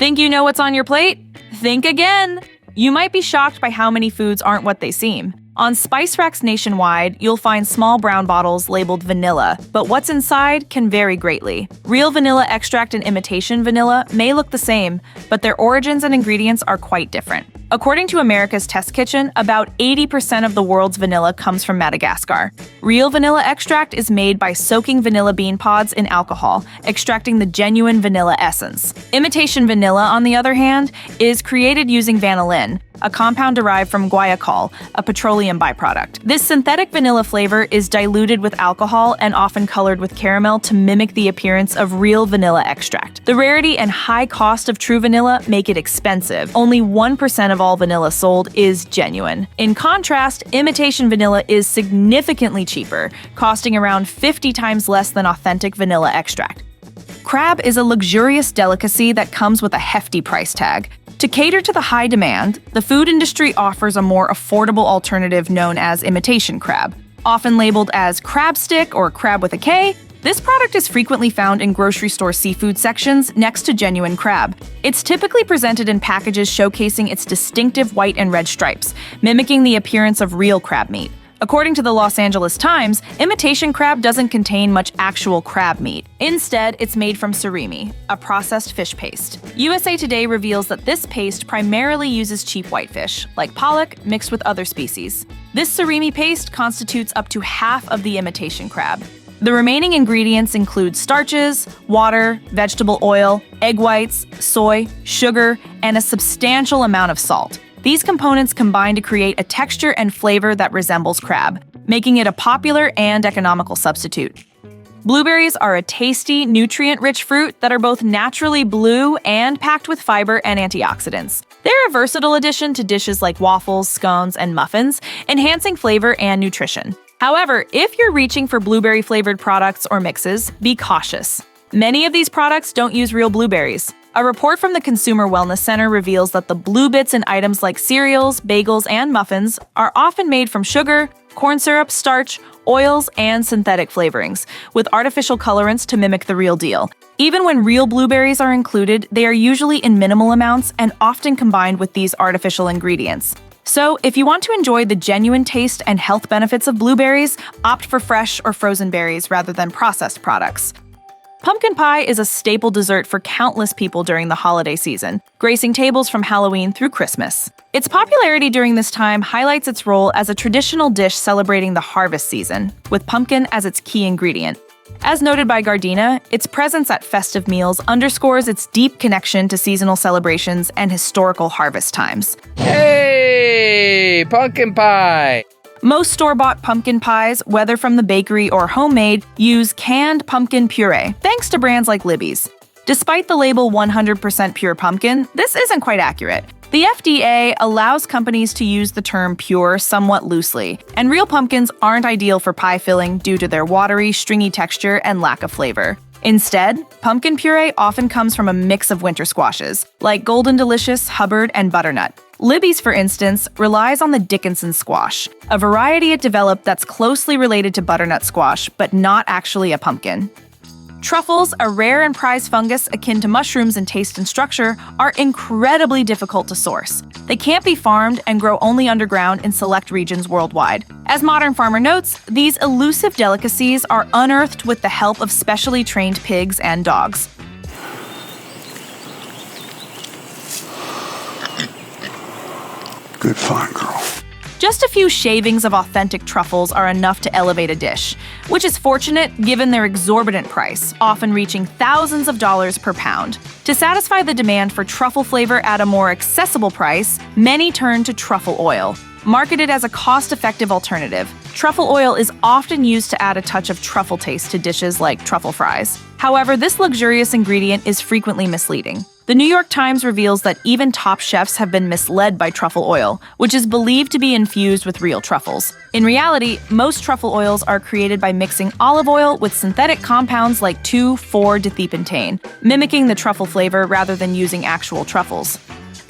Think you know what's on your plate? Think again! You might be shocked by how many foods aren't what they seem. On spice racks nationwide, you'll find small brown bottles labeled vanilla, but what's inside can vary greatly. Real vanilla extract and imitation vanilla may look the same, but their origins and ingredients are quite different. According to America's Test Kitchen, about 80% of the world's vanilla comes from Madagascar. Real vanilla extract is made by soaking vanilla bean pods in alcohol, extracting the genuine vanilla essence. Imitation vanilla, on the other hand, is created using vanillin, a compound derived from guaiacol, a petroleum byproduct. This synthetic vanilla flavor is diluted with alcohol and often colored with caramel to mimic the appearance of real vanilla extract. The rarity and high cost of true vanilla make it expensive. Only 1% of all vanilla sold is genuine. In contrast, imitation vanilla is significantly cheaper, costing around 50 times less than authentic vanilla extract. Crab is a luxurious delicacy that comes with a hefty price tag. To cater to the high demand, the food industry offers a more affordable alternative known as imitation crab. Often labeled as crab stick or crab with a K, this product is frequently found in grocery store seafood sections next to genuine crab. It's typically presented in packages showcasing its distinctive white and red stripes, mimicking the appearance of real crab meat. According to the Los Angeles Times, imitation crab doesn't contain much actual crab meat. Instead, it's made from surimi, a processed fish paste. USA Today reveals that this paste primarily uses cheap whitefish, like pollock, mixed with other species. This surimi paste constitutes up to half of the imitation crab. The remaining ingredients include starches, water, vegetable oil, egg whites, soy, sugar, and a substantial amount of salt. These components combine to create a texture and flavor that resembles crab, making it a popular and economical substitute. Blueberries are a tasty, nutrient-rich fruit that are both naturally blue and packed with fiber and antioxidants. They're a versatile addition to dishes like waffles, scones, and muffins, enhancing flavor and nutrition. However, if you're reaching for blueberry-flavored products or mixes, be cautious. Many of these products don't use real blueberries. A report from the Consumer Wellness Center reveals that the blue bits in items like cereals, bagels, and muffins are often made from sugar, corn syrup, starch, oils, and synthetic flavorings, with artificial colorants to mimic the real deal. Even when real blueberries are included, they are usually in minimal amounts and often combined with these artificial ingredients. So, if you want to enjoy the genuine taste and health benefits of blueberries, opt for fresh or frozen berries rather than processed products. Pumpkin pie is a staple dessert for countless people during the holiday season, gracing tables from Halloween through Christmas. Its popularity during this time highlights its role as a traditional dish celebrating the harvest season, with pumpkin as its key ingredient. As noted by Gardena, its presence at festive meals underscores its deep connection to seasonal celebrations and historical harvest times. Hey, pumpkin pie! Most store-bought pumpkin pies, whether from the bakery or homemade, use canned pumpkin puree, thanks to brands like Libby's. Despite the label 100% pure pumpkin, this isn't quite accurate. The FDA allows companies to use the term pure somewhat loosely, and real pumpkins aren't ideal for pie filling due to their watery, stringy texture and lack of flavor. Instead, pumpkin puree often comes from a mix of winter squashes, like Golden Delicious, Hubbard, and Butternut. Libby's, for instance, relies on the Dickinson squash, a variety it developed that's closely related to butternut squash, but not actually a pumpkin. Truffles, a rare and prized fungus akin to mushrooms in taste and structure, are incredibly difficult to source. They can't be farmed and grow only underground in select regions worldwide. As Modern Farmer notes, these elusive delicacies are unearthed with the help of specially trained pigs and dogs. Good find, girl. Just a few shavings of authentic truffles are enough to elevate a dish, which is fortunate given their exorbitant price, often reaching thousands of dollars per pound. To satisfy the demand for truffle flavor at a more accessible price, many turn to truffle oil. Marketed as a cost-effective alternative, truffle oil is often used to add a touch of truffle taste to dishes like truffle fries. However, this luxurious ingredient is frequently misleading. The New York Times reveals that even top chefs have been misled by truffle oil, which is believed to be infused with real truffles. In reality, most truffle oils are created by mixing olive oil with synthetic compounds like 2,4-dithepentane, mimicking the truffle flavor rather than using actual truffles.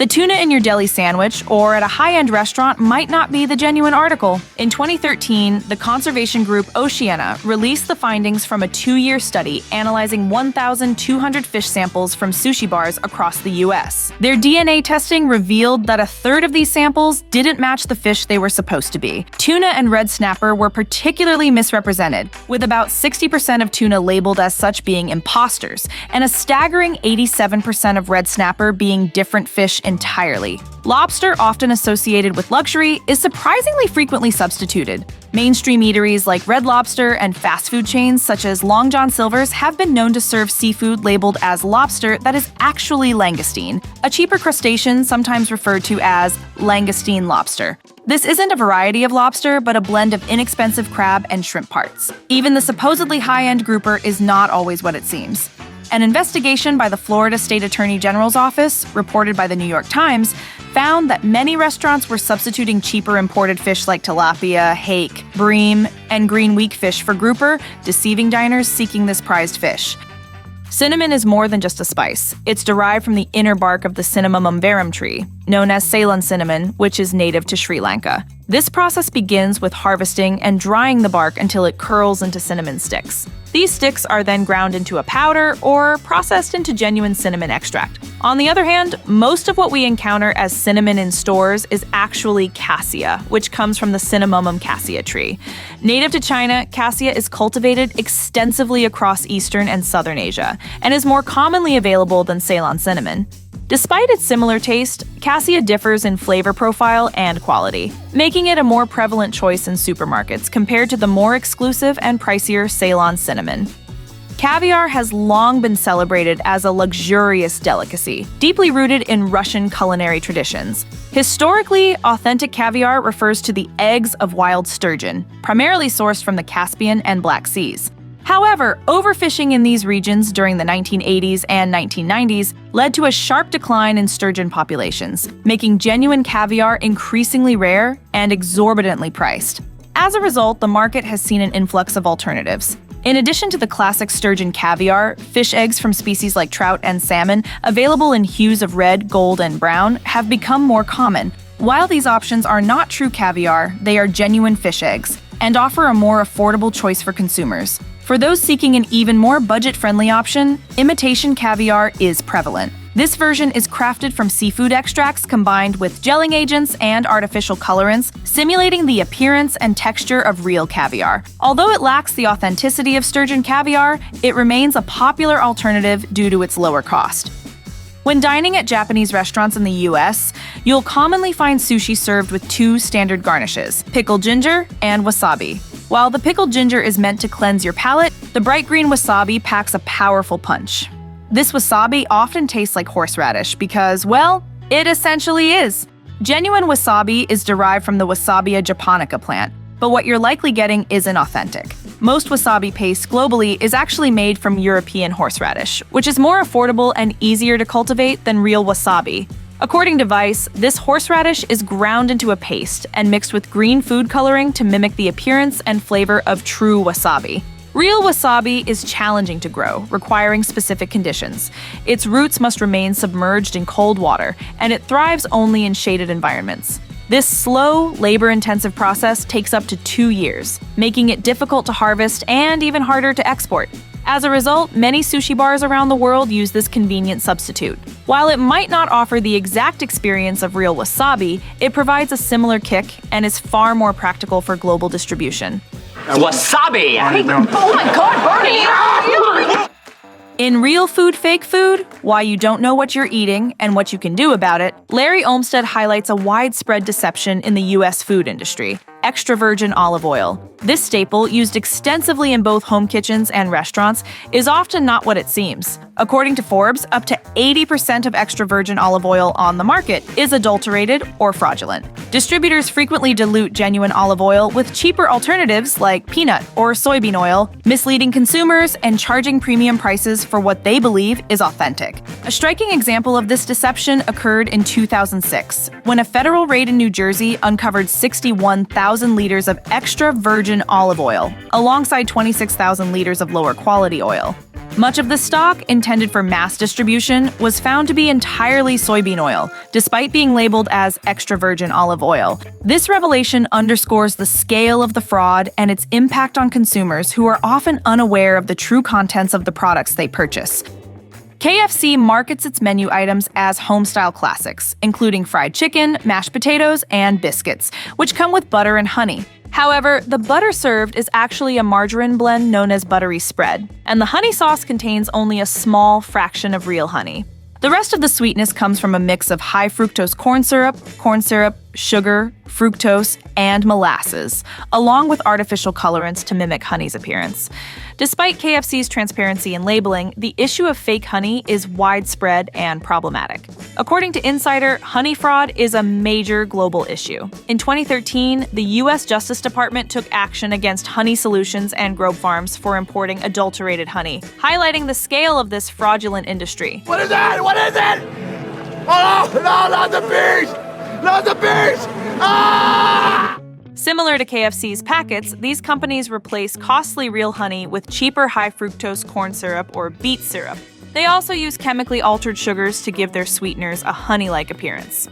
The tuna in your deli sandwich or at a high-end restaurant might not be the genuine article. In 2013, the conservation group Oceana released the findings from a 2-year study analyzing 1,200 fish samples from sushi bars across the U.S. Their DNA testing revealed that a third of these samples didn't match the fish they were supposed to be. Tuna and red snapper were particularly misrepresented, with about 60% of tuna labeled as such being imposters, and a staggering 87% of red snapper being different fish entirely. Lobster, often associated with luxury, is surprisingly frequently substituted. Mainstream eateries like Red Lobster and fast food chains such as Long John Silver's have been known to serve seafood labeled as lobster that is actually langoustine, a cheaper crustacean sometimes referred to as langoustine lobster. This isn't a variety of lobster, but a blend of inexpensive crab and shrimp parts. Even the supposedly high-end grouper is not always what it seems. An investigation by the Florida State Attorney General's office, reported by the New York Times, found that many restaurants were substituting cheaper imported fish like tilapia, hake, bream, and green weak fish for grouper, deceiving diners seeking this prized fish. Cinnamon is more than just a spice. It's derived from the inner bark of the Cinnamomum verum tree, known as Ceylon cinnamon, which is native to Sri Lanka. This process begins with harvesting and drying the bark until it curls into cinnamon sticks. These sticks are then ground into a powder or processed into genuine cinnamon extract. On the other hand, most of what we encounter as cinnamon in stores is actually cassia, which comes from the Cinnamomum cassia tree. Native to China, cassia is cultivated extensively across Eastern and Southern Asia, and is more commonly available than Ceylon cinnamon. Despite its similar taste, cassia differs in flavor profile and quality, making it a more prevalent choice in supermarkets compared to the more exclusive and pricier Ceylon cinnamon. Caviar has long been celebrated as a luxurious delicacy, deeply rooted in Russian culinary traditions. Historically, authentic caviar refers to the eggs of wild sturgeon, primarily sourced from the Caspian and Black Seas. However, overfishing in these regions during the 1980s and 1990s led to a sharp decline in sturgeon populations, making genuine caviar increasingly rare and exorbitantly priced. As a result, the market has seen an influx of alternatives. In addition to the classic sturgeon caviar, fish eggs from species like trout and salmon, available in hues of red, gold, and brown, have become more common. While these options are not true caviar, they are genuine fish eggs and offer a more affordable choice for consumers. For those seeking an even more budget-friendly option, imitation caviar is prevalent. This version is crafted from seafood extracts combined with gelling agents and artificial colorants, simulating the appearance and texture of real caviar. Although it lacks the authenticity of sturgeon caviar, it remains a popular alternative due to its lower cost. When dining at Japanese restaurants in the US, you'll commonly find sushi served with 2 standard garnishes, pickled ginger and wasabi. While the pickled ginger is meant to cleanse your palate, the bright green wasabi packs a powerful punch. This wasabi often tastes like horseradish because, well, it essentially is. Genuine wasabi is derived from the Wasabia japonica plant, but what you're likely getting isn't authentic. Most wasabi paste globally is actually made from European horseradish, which is more affordable and easier to cultivate than real wasabi. According to Vice, this horseradish is ground into a paste and mixed with green food coloring to mimic the appearance and flavor of true wasabi. Real wasabi is challenging to grow, requiring specific conditions. Its roots must remain submerged in cold water, and it thrives only in shaded environments. This slow, labor-intensive process takes up to 2 years, making it difficult to harvest and even harder to export. As a result, many sushi bars around the world use this convenient substitute. While it might not offer the exact experience of real wasabi, it provides a similar kick and is far more practical for global distribution. Wasabi! Oh my God, Bernie! In Real Food, Fake Food, Why You Don't Know What You're Eating and What You Can Do About It, Larry Olmsted highlights a widespread deception in the U.S. food industry: extra virgin olive oil. This staple, used extensively in both home kitchens and restaurants, is often not what it seems. According to Forbes, up to 80% of extra virgin olive oil on the market is adulterated or fraudulent. Distributors frequently dilute genuine olive oil with cheaper alternatives like peanut or soybean oil, misleading consumers and charging premium prices for what they believe is authentic. A striking example of this deception occurred in 2006, when a federal raid in New Jersey uncovered 61,000 liters of extra virgin olive oil, alongside 26,000 liters of lower quality oil. Much of the stock, intended for mass distribution, was found to be entirely soybean oil, despite being labeled as extra virgin olive oil. This revelation underscores the scale of the fraud and its impact on consumers who are often unaware of the true contents of the products they purchase. KFC markets its menu items as home-style classics, including fried chicken, mashed potatoes, and biscuits, which come with butter and honey. However, the butter served is actually a margarine blend known as buttery spread, and the honey sauce contains only a small fraction of real honey. The rest of the sweetness comes from a mix of high fructose corn syrup, sugar, fructose, and molasses, along with artificial colorants to mimic honey's appearance. Despite KFC's transparency in labeling, the issue of fake honey is widespread and problematic. According to Insider, honey fraud is a major global issue. In 2013, the U.S. Justice Department took action against Honey Solutions and Grove Farms for importing adulterated honey, highlighting the scale of this fraudulent industry. What is that? What is it? Oh, no, not the bees! Not the bees! Ah! Similar to KFC's packets, these companies replace costly real honey with cheaper high fructose corn syrup or beet syrup. They also use chemically altered sugars to give their sweeteners a honey-like appearance.